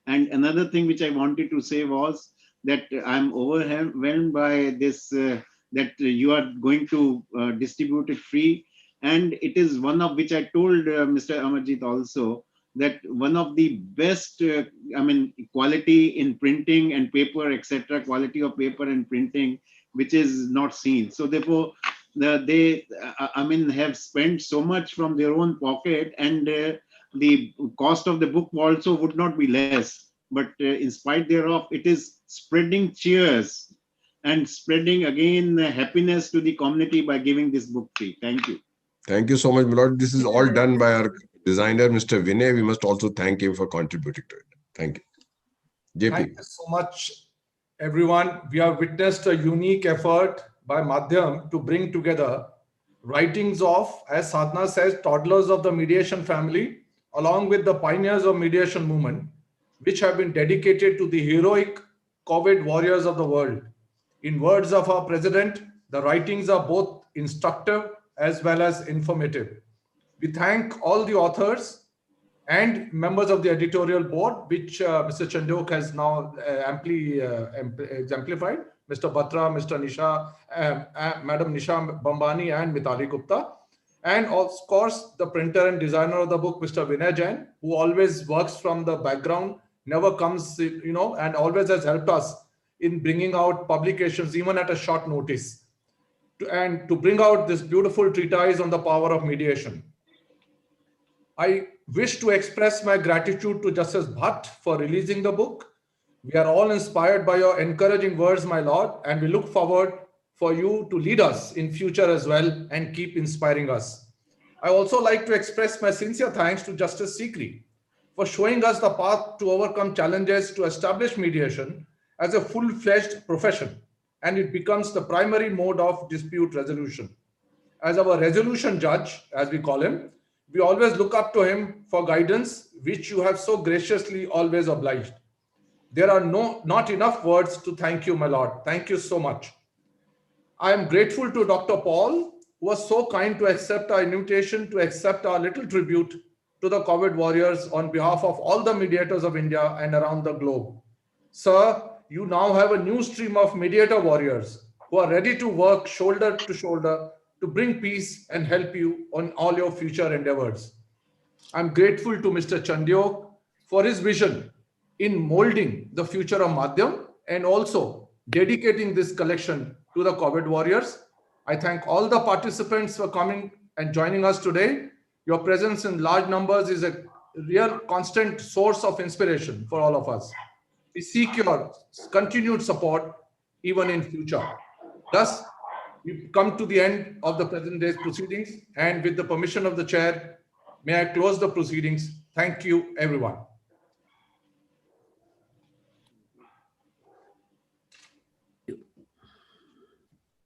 And another thing which I wanted to say was that I'm overwhelmed by this, that you are going to distribute it free. And it is one of which I told Mr. Amarjit also, that one of the best, quality in printing and paper, etc., quality of paper and printing, which is not seen. So therefore, they have spent so much from their own pocket, and the cost of the book also would not be less. But in spite thereof, it is spreading cheers and spreading again happiness to the community by giving this book free. Thank you. Thank you so much, my lord. This is all done by our designer, Mr. Vinay. We must also thank him for contributing to it. Thank you. JP. Thank you so much, everyone. We have witnessed a unique effort by Madhyam to bring together writings of, as Sadhana says, toddlers of the mediation family, along with the pioneers of mediation movement, which have been dedicated to the heroic COVID warriors of the world. In words of our president, the writings are both instructive as well as informative. We thank all the authors and members of the editorial board, which Mr. Chandiok has now amply exemplified, Mr. Batra, Mr. Nisha, Madam Nisha Bambani, and Mitali Gupta. And of course, the printer and designer of the book, Mr. Vinay Jain, who always works from the background, never comes, and always has helped us in bringing out publications, even at a short notice, and to bring out this beautiful treatise on the power of mediation. I wish to express my gratitude to Justice Bhatt for releasing the book. We are all inspired by your encouraging words, my Lord, and we look forward for you to lead us in future as well and keep inspiring us. I also like to express my sincere thanks to Justice Sikri for showing us the path to overcome challenges to establish mediation as a full-fledged profession, and it becomes the primary mode of dispute resolution. As our resolution judge, as we call him, we always look up to him for guidance, which you have so graciously always obliged. There are not enough words to thank you, my Lord. Thank you so much. I am grateful to Dr. Paul, who was so kind to accept our invitation to accept our little tribute to the COVID warriors on behalf of all the mediators of India and around the globe. Sir, you now have a new stream of mediator warriors who are ready to work shoulder to shoulder to bring peace and help you on all your future endeavors. I'm grateful to Mr. Chandiok for his vision in molding the future of Madhyam and also dedicating this collection to the COVID warriors. I thank all the participants for coming and joining us today. Your presence in large numbers is a real constant source of inspiration for all of us. We seek your continued support even in future. Thus, we've come to the end of the present day's proceedings, and with the permission of the chair, may I close the proceedings. Thank you, everyone.